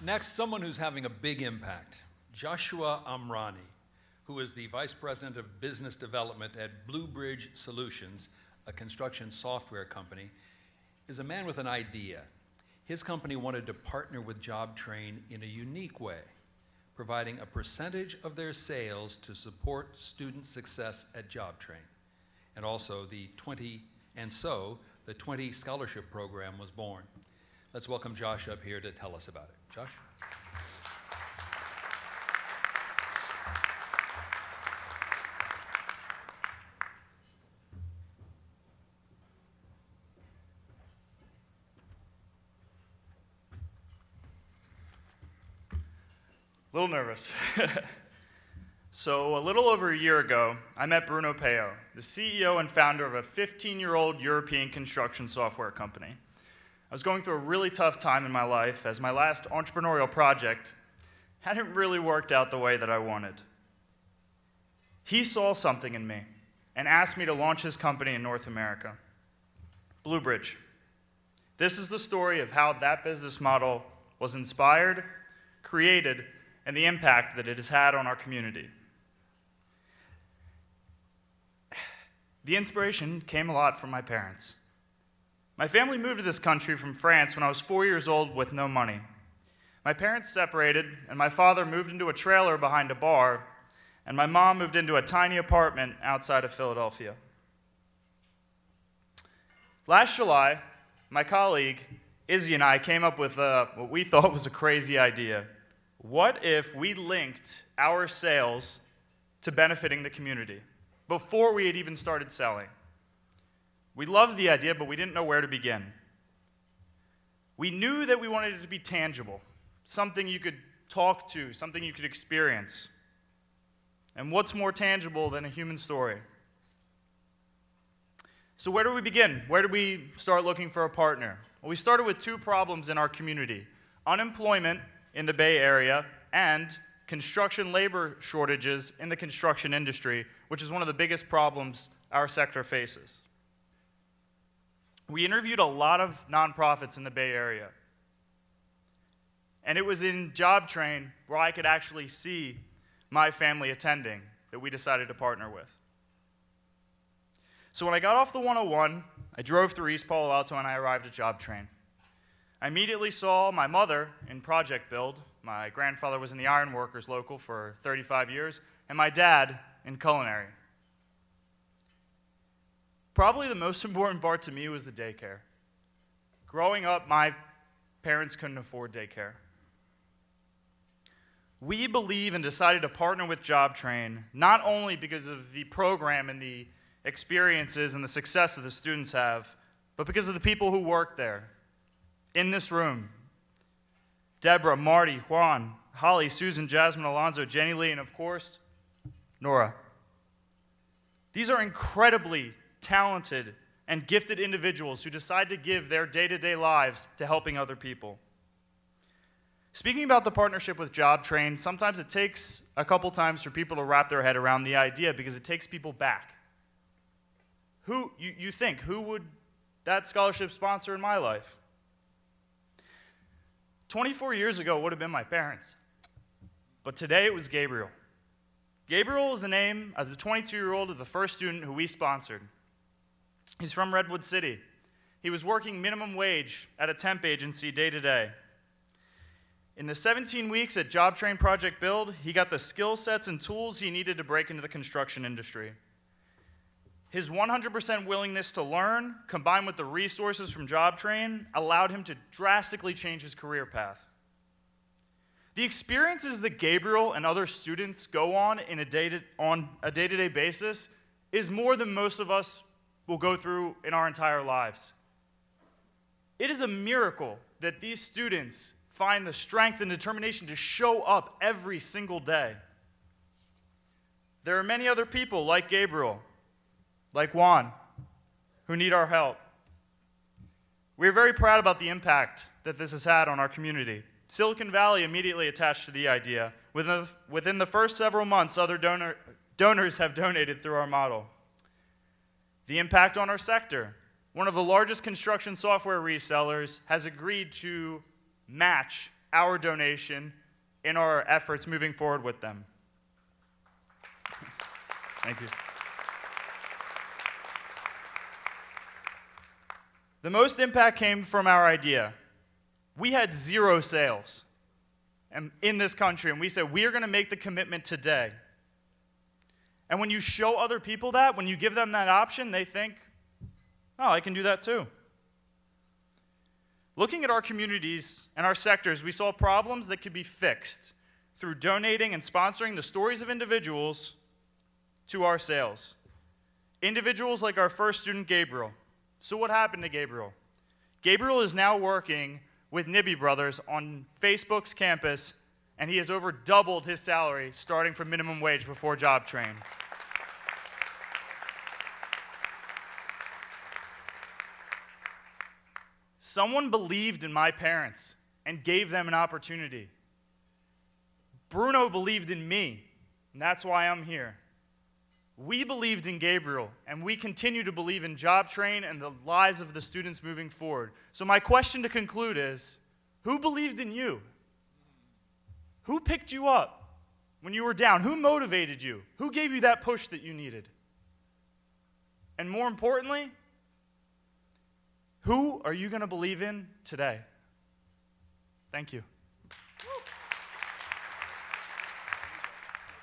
Next, someone who's having a big impact, Joshua Amrani, who is the Vice President of Business Development at Blue Bridge Solutions, a construction software company, is a man with an idea. His company wanted to partner with JobTrain in a unique way, providing a percentage of their sales to support student success at JobTrain. And also the 20 scholarship program was born. Let's welcome Josh up here to tell us about it. Josh? A little nervous. So a little over a year ago, I met Bruno Peo, the CEO and founder of a 15-year-old European construction software company. I was going through a really tough time in my life as my last entrepreneurial project hadn't really worked out the way that I wanted. He saw something in me and asked me to launch his company in North America, Blue Bridge. This is the story of how that business model was inspired, created, and the impact that it has had on our community. The inspiration came a lot from my parents. My family moved to this country from France when I was 4 years old with no money. My parents separated, and my father moved into a trailer behind a bar, and my mom moved into a tiny apartment outside of Philadelphia. Last July, my colleague, Izzy, and I came up with what we thought was a crazy idea. What if we linked our sales to benefiting the community before we had even started selling? We loved the idea, but we didn't know where to begin. We knew that we wanted it to be tangible, something you could talk to, something you could experience. And what's more tangible than a human story? So where do we begin? Where do we start looking for a partner? Well, we started with two problems in our community: unemployment in the Bay Area and construction labor shortages in the construction industry, which is one of the biggest problems our sector faces. We interviewed a lot of nonprofits in the Bay Area, and it was in JobTrain where I could actually see my family attending that we decided to partner with. So when I got off the 101, I drove through East Palo Alto and I arrived at JobTrain. I immediately saw my mother in project build. My grandfather was in the iron workers local for 35 years, and my dad in culinary. Probably the most important part to me was the daycare. Growing up, my parents couldn't afford daycare. We believe and decided to partner with JobTrain not only because of the program and the experiences and the success that the students have, but because of the people who work there. In this room, Deborah, Marty, Juan, Holly, Susan, Jasmine, Alonzo, Jenny Lee, and of course, Nora. These are incredibly talented and gifted individuals who decide to give their day-to-day lives to helping other people. Speaking about the partnership with JobTrain, sometimes it takes a couple times for people to wrap their head around the idea because it takes people back. You think, who would that scholarship sponsor in my life? 24 years ago, it would have been my parents. But today, it was Gabriel. Gabriel is the name of the 22-year-old of the first student who we sponsored. He's from Redwood City. He was working minimum wage at a temp agency day to day. In the 17 weeks at JobTrain Project Build, he got the skill sets and tools he needed to break into the construction industry. His 100% willingness to learn, combined with the resources from JobTrain, allowed him to drastically change his career path. The experiences that Gabriel and other students go on on a day-to-day basis is more than most of us will go through in our entire lives. It is a miracle that these students find the strength and determination to show up every single day. There are many other people like Gabriel, like Juan, who need our help. We are very proud about the impact that this has had on our community. Silicon Valley immediately attached to the idea. Within the first several months, other donors have donated through our model. The impact on our sector. One of the largest construction software resellers has agreed to match our donation in our efforts moving forward with them. Thank you. The most impact came from our idea. We had 0 sales in this country, and we said, we are going to make the commitment today. And when you show other people that, when you give them that option, they think, oh, I can do that too. Looking at our communities and our sectors, we saw problems that could be fixed through donating and sponsoring the stories of individuals to our sales. Individuals like our first student, Gabriel. So what happened to Gabriel? Gabriel is now working with Nibby Brothers on Facebook's campus, and he has over doubled his salary starting from minimum wage before job train. Someone believed in my parents and gave them an opportunity. Bruno believed in me, and that's why I'm here. We believed in Gabriel, and we continue to believe in Job Train and the lives of the students moving forward. So my question to conclude is, who believed in you? Who picked you up when you were down? Who motivated you? Who gave you that push that you needed? And more importantly, who are you going to believe in today? Thank you.